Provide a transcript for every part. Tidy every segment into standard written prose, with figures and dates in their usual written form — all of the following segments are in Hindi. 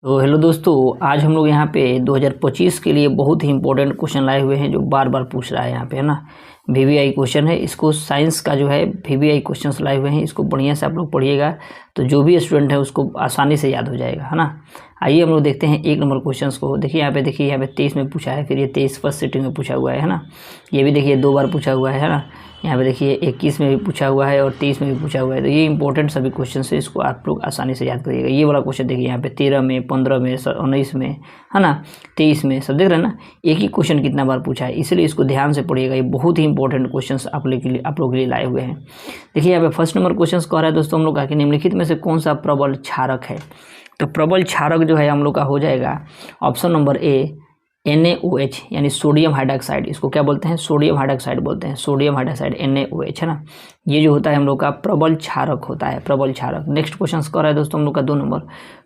तो हेलो दोस्तों, आज हम लोग यहाँ पे 2025 के लिए बहुत ही इंपॉर्टेंट क्वेश्चन लाए हुए हैं जो बार बार पूछ रहा है यहाँ पे, है ना। वीवीआई क्वेश्चन है, इसको साइंस का जो है वीवीआई क्वेश्चंस लाए हुए हैं, इसको बढ़िया से आप लोग पढ़िएगा तो जो भी स्टूडेंट है उसको आसानी से याद हो जाएगा, है ना। आइए हम लोग देखते हैं 1 नंबर क्वेश्चंस को। देखिए यहाँ पे 23 में पूछा है, फिर ये 23 फर्स्ट सिटिंग में पूछा हुआ है ना। ये भी देखिए 2 बार पूछा हुआ है ना। यहाँ पे देखिए 21 में भी पूछा हुआ है और 23 में भी पूछा हुआ है। तो ये इंपॉर्टेंट सभी क्वेश्चन है, इसको आप लोग आसानी से याद करिएगा। ये वाला क्वेश्चन देखिए यहाँ पे 13 में, 15 में, 19 में, है ना, 23 में, सब देख रहे हैं ना। एक ही क्वेश्चन कितना बार पूछा है, इसलिए इसको ध्यान से पढ़िएगा। ये बहुत ही इंपॉर्टेंट क्वेश्चन आप लोग के लिए लाए हुए हैं। देखिए यहाँ पे फर्स्ट नंबर क्वेश्चन कह रहा है दोस्तों हम लोग का कि निम्नलिखित में से कौन सा प्रबल क्षारक है। तो प्रबल क्षारक जो है हम लोग का हो जाएगा ऑप्शन नंबर ए NaOH यानी सोडियम हाइड्रोक्साइड। इसको क्या बोलते हैं? सोडियम हाइड्रोक्साइड बोलते हैं, सोडियम हाइड्रोक्साइड NaOH, है ना। ये जो होता है हम लोग का प्रबल क्षारक होता है, प्रबल क्षारक। नेक्स्ट क्वेश्चन कह रहा है दोस्तों हम लोग का 2 नंबर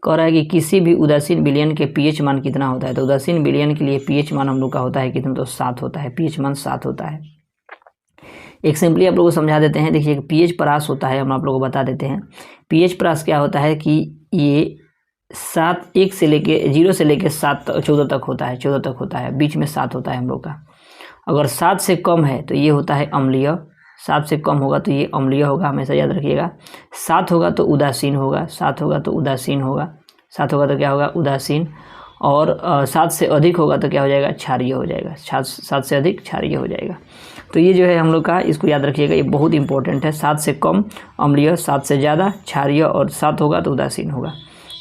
कह रहा है कि किसी भी उदासीन विलयन के pH मान कितना होता है। तो उदासीन विलयन के लिए pH मान हम लोग का होता है कितना, तो 7 होता है, pH मान 7 होता है। एक सिंपली आप लोगों को समझा देते हैं। देखिए pH परास होता है, हम आप लोगों को बता देते हैं। pH परास क्या होता है कि ये 1 से लेके 0 से लेके 14 तक होता है, 14 तक होता है, बीच में 7 होता है हम लोग का। अगर 7 से कम है तो ये होता है अम्लीय, 7 से कम होगा तो ये अम्लीय होगा, हमेशा याद रखिएगा। 7 होगा तो उदासीन होगा, 7 होगा तो उदासीन होगा, 7 होगा तो क्या होगा, उदासीन। और 7 से अधिक होगा तो क्या हो जाएगा, क्षारीय हो जाएगा। 7 से अधिक क्षारीय हो जाएगा। तो ये जो है हम लोग का, इसको याद रखिएगा, ये बहुत इंपॉर्टेंट है। 7 से कम अम्लीय, 7 से ज़्यादा क्षारीय और 7 होगा तो उदासीन होगा,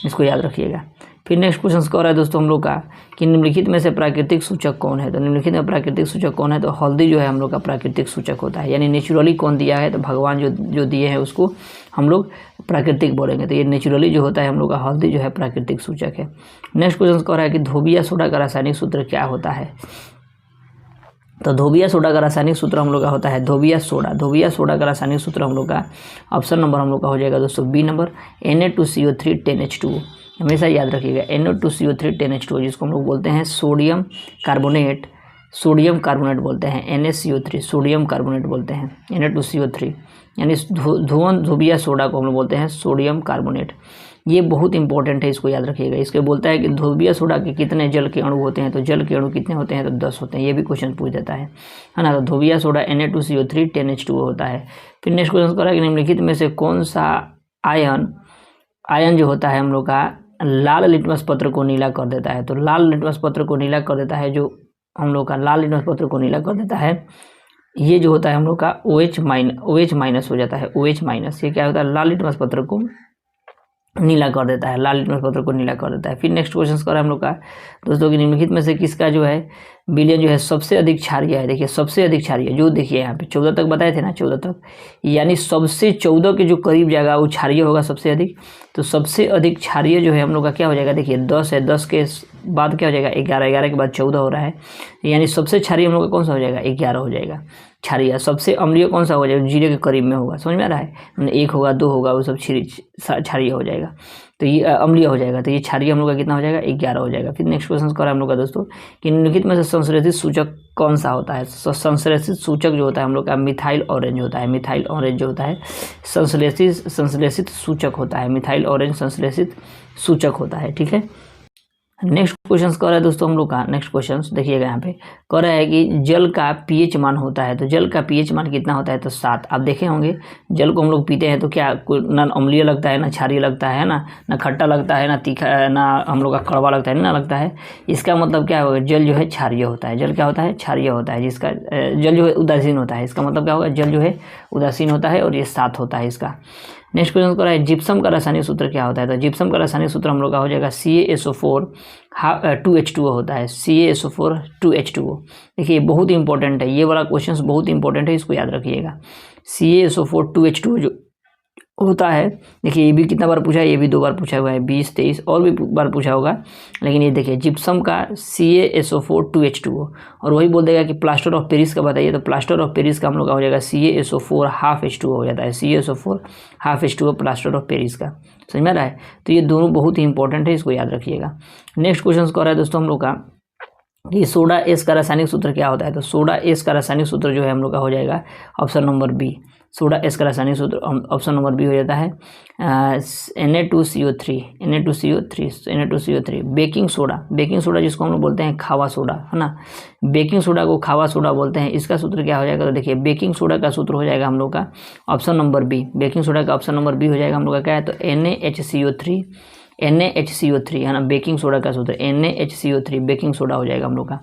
इसको याद रखिएगा। फिर नेक्स्ट क्वेश्चन कह रहा है दोस्तों हम लोग का कि निम्नलिखित में से प्राकृतिक सूचक कौन है। तो निम्नलिखित में प्राकृतिक सूचक कौन है, तो हल्दी जो है हम लोग का प्राकृतिक सूचक होता है। यानी नेचुरली कौन दिया है, तो भगवान जो दिए हैं उसको हम लोग प्राकृतिक बोलेंगे। तो ये नेचुरली जो होता है हम लोग का हल्दी जो है प्राकृतिक सूचक है। नेक्स्ट क्वेश्चन कह रहा है कि धोबिया सोडा का रासायनिक सूत्र क्या होता है। तो धोबिया सोडा का रासायनिक सूत्र हम लोग का होता है धोबिया सोडा का रासायनिक सूत्र हम लोग का ऑप्शन नंबर हम लोग का हो जाएगा दोस्तों बी नंबर Na2CO3 10H2। हमेशा याद रखिएगा Na2CO3 10H2, जिसको हम लोग बोलते हैं सोडियम कार्बोनेट बोलते हैं, NaCO3 सोडियम कार्बोनेट बोलते हैं, Na2CO3 यानी धोबिया सोडा को हम लोग बोलते हैं सोडियम कार्बोनेट। ये बहुत इंपॉर्टेंट है, इसको याद रखिएगा। इसके बोलता है कि धोबिया सोडा के कितने जल के अणु होते हैं। तो जल के अणु कितने होते हैं, तो 10 होते हैं। ये भी क्वेश्चन पूछ देता है ना। तो धोबिया सोडा Na2CO3 10H2 होता है। फिर नेक्स्ट क्वेश्चन करा कि निम्नलिखित में से कौन सा आयन जो होता है हम लोग का लाल लिटमस पत्र को नीला कर देता है। तो लाल लिटमस पत्र को नीला कर देता है, जो हम लोग का लाल लिटमस पत्र को नीला कर देता है, ये जो होता है हम लोग का OH माइनस हो जाता है, OH माइनस। ये क्या होता है, लाल लिटमस पत्र को नीला कर देता है, लाल लिटमस पत्र को नीला कर देता है। फिर नेक्स्ट क्वेश्चन कर रहा है हम लोग का दोस्तों कि निम्नलिखित में से किसका जो है विलयन जो है सबसे अधिक क्षारीय है। देखिए सबसे अधिक क्षारीय, जो देखिए यहाँ पे 14 तक बताए थे ना, 14 तक, यानी सबसे 14 के जो करीब जाएगा वो क्षारीय होगा सबसे अधिक। तो सबसे अधिक क्षारीय जो है हम लोग का क्या हो जाएगा, देखिए 10 है, 10 के बाद क्या हो जाएगा 11, 11 के बाद 14 हो रहा है, यानी सबसे क्षारीय हम लोग का कौन सा हो जाएगा, 11 हो जाएगा क्षारीय। सबसे अम्लीय कौन सा हो जाएगा, 0 के करीब में होगा, समझ में आ रहा है, 1 होगा, 2 होगा, वो सब क्षारीय हो जाएगा। तो ये अम्लीय हो जाएगा। तो ये क्षारीय हम लोग का कितना हो जाएगा, 11 हो जाएगा। फिर नेक्स्ट क्वेश्चन कर रहा है हम लोग का दोस्तों कि निम्नलिखित में से संश्लेषित सूचक कौन सा होता है। संश्लेषित सूचक जो होता है हम लोग का मिथाइल ऑरेंज होता है। मिथाइल ऑरेंज जो होता है संश्लेषित सूचक होता है, मिथाइल ऑरेंज संश्लेषित सूचक होता है, ठीक है। नेक्स्ट क्वेश्चन कह रहा है दोस्तों हम लोग का, नेक्स्ट क्वेश्चन देखिएगा यहाँ पे कह रहा है कि जल का pH मान होता है। तो जल का pH मान कितना होता है, तो 7। आप देखे होंगे जल को हम लोग पीते हैं तो क्या ना अम्लीय लगता है, ना क्षारीय लगता है ना खट्टा लगता है, ना तीखा, ना हम लोग का कड़वा लगता है, ना लगता है। इसका मतलब क्या होगा, जल जो है क्षारीय होता है। जल क्या होता है, क्षारीय होता है। जिसका जल जो है उदासीन होता है, इसका मतलब क्या होगा, जल जो है उदासीन होता है और ये 7 होता है इसका। नेक्स्ट क्वेश्चन कर रहा है जिप्सम का रासायनिक सूत्र क्या होता है। तो जिप्सम का रासायनिक सूत्र हम लोग का हो जाएगा CaSO4 2H2O होता है, CaSO4 2H2O। देखिए बहुत इंपॉर्टेंट है, ये वाला क्वेश्चन बहुत इंपॉर्टेंट है, इसको याद रखिएगा। CaSO4 2H2O जो होता है, देखिए ये भी कितना बार पूछा है, ये भी 2 बार पूछा हुआ है, 20, 23 और भी बार पूछा होगा। लेकिन ये देखिए जिप्सम का CaSO4 2H2O, और वही बोल देगा कि प्लास्टर ऑफ पेरिस का बताइए। तो प्लास्टर ऑफ पेरिस का हम लोग का हो जाएगा CaSO4 ½ H2O हो जाता है, CaSO4 ½ H2O plaster of Paris का, समझ में आ रहा है। तो ये दोनों बहुत ही इंपॉर्टेंट है, इसको याद रखिएगा। नेक्स्ट क्वेश्चन कह रहा है दोस्तों हम लोग का कि सोडा एस का रासायनिक सूत्र क्या होता है। तो सोडा एस का रासायनिक सूत्र जो है हम लोग का हो जाएगा ऑप्शन नंबर बी, सोडा, इसका रासायनिक सूत्र ऑप्शन नंबर बी हो जाता है Na2CO3, Na2CO3। बेकिंग सोडा जिसको हम लोग बोलते हैं खावा सोडा, है ना, बेकिंग सोडा को खावा सोडा बोलते हैं। इसका सूत्र क्या हो जाएगा, तो देखिए बेकिंग सोडा का सूत्र हो जाएगा हम लोग का option number B. Baking soda का ऑप्शन नंबर बी हो जाएगा हम लोग का क्या है, तो NaHCO3 है ना, बेकिंग सोडा का सूत्र NaHCO3 बेकिंग सोडा हो जाएगा हम लोग का,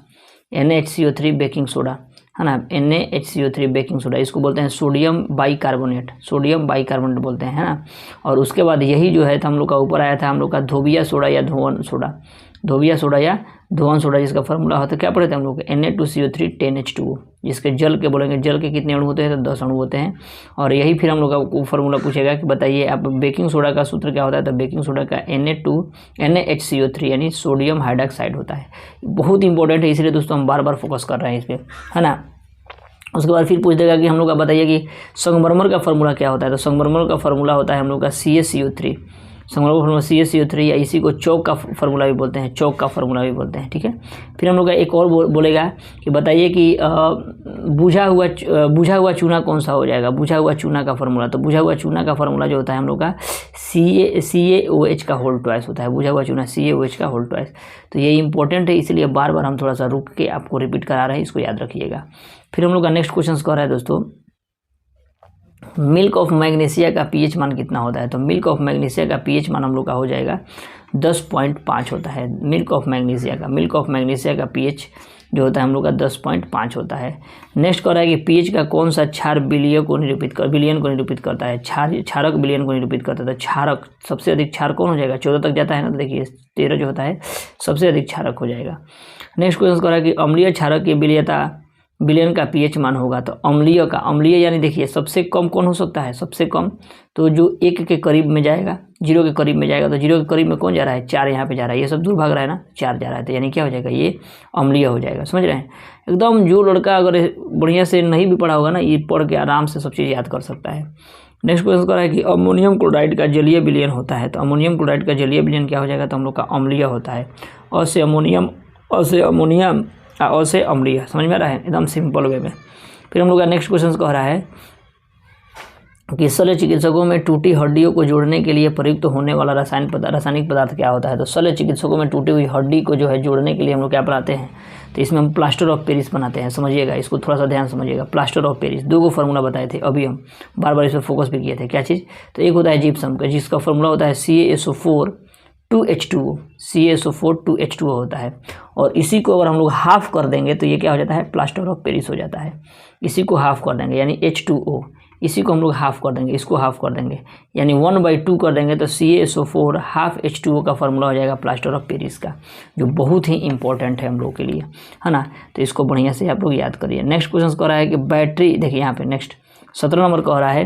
NaHCO3 बेकिंग सोडा, है ना, NaHCO3 बेकिंग सोडा। इसको बोलते हैं सोडियम बाइकार्बोनेट बोलते हैं, है ना। और उसके बाद यही जो है तो हम लोग का ऊपर आया था हम लोग का धोबिया सोडा या धोवन सोडा, जिसका फार्मूला होता है क्या पढ़े थे हम लोग, Na2CO3 10H2O, जिसके जल के बोलेंगे जल के कितने अणु होते हैं, तो 10 अणु होते हैं। और यही फिर हम लोग का फार्मूला पूछेगा कि बताइए आप बेकिंग सोडा का सूत्र क्या होता है, तो बेकिंग सोडा का NaHCO3 यानी सोडियम हाइड्रॉक्साइड होता है। बहुत इंपॉर्टेंट है, इसलिए दोस्तों हम बार बार फोकस कर रहे हैं इस पर, है ना। उसके बाद फिर पूछ देगा कि हम लोग का बताइए कि संगमरमर का फार्मूला क्या होता है, तो संगमरमर का फार्मूला होता है हम लोग का CaCO3, संगमरमर का फार्मूला CaCO3, या इसी को चौक का फार्मूला भी बोलते हैं, ठीक है। फिर हम लोग का एक और बोलेगा कि बताइए कि बुझा हुआ चूना कौन सा हो जाएगा, बुझा हुआ चूना का फार्मूला, तो बुझा हुआ चूना का फार्मूला जो होता है हम लोग का CaOH का होल ट्वाइस होता है, बुझा हुआ चूना CaOH का होल ट्वाइस। तो ये इंपॉर्टेंट है, इसलिए बार बार हम थोड़ा सा रुक के आपको रिपीट करा रहे हैं, इसको याद रखिएगा। फिर हम लोग का नेक्स्ट क्वेश्चन कह रहा है दोस्तों, मिल्क ऑफ मैग्नीशिया का पीएच मान कितना होता है, तो मिल्क ऑफ मैग्नीशिया का पीएच मान हम लोग का हो जाएगा 10.5 होता है। मिल्क ऑफ मैग्नीशिया का पीएच जो होता है हम लोग का 10.5 होता है। नेक्स्ट कह रहा है कि पीएच का कौन सा क्षार बिलियन को निरूपित करता है, क्षारक बिलियन को निरूपित करता है। तो क्षारक सबसे अधिक क्षार कौन हो जाएगा, 14 तक जाता है ना, तो देखिए 13 जो होता है सबसे अधिक क्षारक हो जाएगा। नेक्स्ट क्वेश्चन कह रहा है कि अम्लीय क्षारक की विलयन का पीएच मान होगा, तो अम्लीय यानी देखिए सबसे कम कौन हो सकता है, सबसे कम तो जो 1 के करीब में जाएगा, 0 के करीब में जाएगा, तो 0 के करीब में कौन जा रहा है, 4 यहाँ पे जा रहा है, ये सब दूर भाग रहा है ना, 4 जा रहा है, तो यानी क्या हो जाएगा, ये अम्लीय हो जाएगा। समझ रहे हैं एकदम। जो लड़का अगर बढ़िया से नहीं भी पढ़ा होगा ना, ये पढ़ के आराम से सब चीज़ याद कर सकता है। नेक्स्ट क्वेश्चन कर रहा है कि अमोनियम क्लोराइड का जलीय विलयन होता है, तो अमोनियम क्लोराइड का जलीय विलयन क्या हो जाएगा, तो हम लोग का अम्लीय होता है। अ से अम्लीय, समझ में आ रहा है, एकदम सिंपल वे में। फिर हम लोग का नेक्स्ट क्वेश्चन कह रहा है कि शल्य चिकित्सकों में टूटी हड्डियों को जोड़ने के लिए प्रयुक्त होने वाला रासायनिक पदार्थ क्या होता है, तो शल्य चिकित्सकों में टूटी हुई हड्डी को जो है जोड़ने के लिए हम लोग क्या बनाते हैं, तो इसमें हम प्लास्टर ऑफ पेरिस बनाते हैं। समझिएगा, इसको थोड़ा सा ध्यान समझिएगा। प्लास्टर ऑफ पेरिस 2 को फार्मूला बताए थे, अभी हम बार बार इस पर फोकस भी किए थे। क्या चीज़, तो एक होता है जिप्सम का, जिसका फार्मूला होता है CaSO4 2H2O होता है। और इसी को अगर हम लोग हाफ कर देंगे तो ये क्या हो जाता है, प्लास्टर ऑफ पेरिस हो जाता है। इसी को हाफ कर देंगे यानी H2O, इसी को हम लोग हाफ कर देंगे, इसको हाफ कर देंगे यानी 1/2 कर देंगे, तो CaSO4 हाफ H2O का फार्मूला हो जाएगा प्लास्टर ऑफ पेरिस का, जो बहुत ही इंपॉर्टेंट है हम लोग के लिए, है ना। तो इसको बढ़िया से आप लोग याद करिए। नेक्स्ट क्वेश्चन कह रहा है कि बैटरी, देखिए यहाँ पे नेक्स्ट 17 नंबर कह रहा है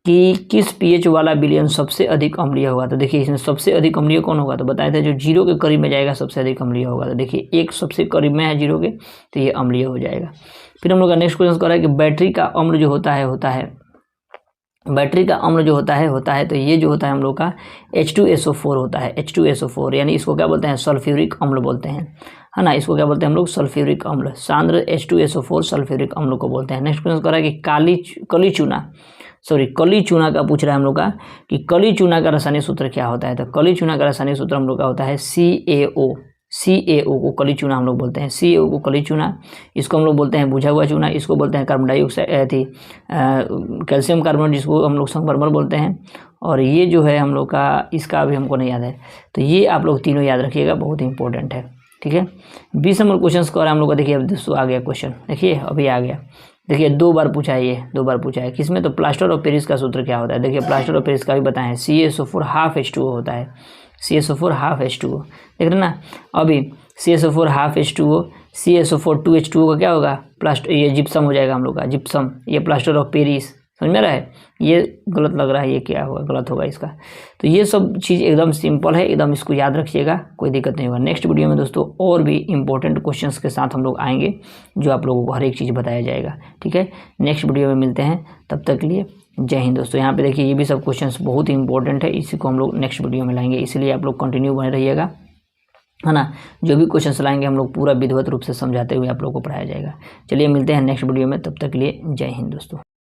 कि किस पीएच वाला विलयन सबसे अधिक अम्लीय होगा, तो देखिए इसमें सबसे अधिक अम्लीय कौन होगा, तो बताए थे जो 0 के करीब में जाएगा सबसे अधिक अम्लीय होगा। तो देखिए 1 सबसे करीब में है 0 के, तो ये अम्लीय हो जाएगा। फिर हम लोग का नेक्स्ट क्वेश्चन कर रहा है कि बैटरी का अम्ल जो होता है तो ये जो होता है हम लोग का H2SO4 होता है, H2SO4 यानी इसको क्या बोलते हैं, सल्फ्यूरिक अम्ल बोलते हैं, है ना। इसको क्या बोलते हैं हम लोग, सल्फ्यूरिक अम्ल, सांद्र H2SO4 सल्फ्यूरिक अम्ल को बोलते हैं। नेक्स्ट क्वेश्चन कर रहा है कि कली चूना का पूछ रहा है हम लोग का कि कली चूना का रासायनिक सूत्र क्या होता है, तो कली चूना का रासायनिक सूत्र हम लोग का होता है CaO को कली चूना हम लोग बोलते हैं, CaO को कली चूना, इसको हम लोग बोलते हैं बुझा हुआ चूना, इसको बोलते हैं कार्बन डाइऑक्साइड कैल्शियम कार्बोनेट, जिसको हम लोग संगमरमर बोलते हैं। और ये जो है हम लोग का, इसका अभी हमको नहीं याद है, तो ये आप लोग तीनों याद रखिएगा, बहुत इंपॉर्टेंट है, ठीक है। 20 नंबर क्वेश्चन को हम लोग का देखिए, अब दोस्तों आ गया क्वेश्चन, देखिए अभी आ गया, देखिए 2 बार पूछा है, ये 2 बार पूछा है किसमें, तो प्लास्टर ऑफ पेरिस का सूत्र क्या होता है। देखिए प्लास्टर ऑफ पेरिस का भी बताएं, CaSO4 हाफ H2O होता है, CaSO4 हाफ H2O, देख रहे ना। अभी CaSO4 half H2O, CaSO4 2H2O का क्या होगा, ये जिप्सम हो जाएगा हम लोग का, जिप्सम, ये प्लास्टर ऑफ पेरिस, समझ में रहा है। ये गलत लग रहा है, ये क्या होगा, गलत होगा इसका। तो ये सब चीज़ एकदम सिंपल है, एकदम इसको याद रखिएगा, कोई दिक्कत नहीं होगा। नेक्स्ट वीडियो में दोस्तों और भी इंपॉर्टेंट क्वेश्चंस के साथ हम लोग आएंगे, जो आप लोगों को हर एक चीज़ बताया जाएगा, ठीक है। नेक्स्ट वीडियो में मिलते हैं, तब तक के लिए जय हिंद दोस्तों। यहाँ पे देखिए ये भी सब क्वेश्चंस बहुत ही इंपॉर्टेंट है, इसी को हम लोग नेक्स्ट वीडियो में लाएंगे, इसलिए आप लोग कंटिन्यू बने रहिएगा, है ना। जो भी क्वेश्चंस लाएंगे हम लोग पूरा विधिवत रूप से समझाते हुए आप लोगों को पढ़ाया जाएगा। चलिए मिलते हैं नेक्स्ट वीडियो में, तब तक के लिए जय हिंद दोस्तों।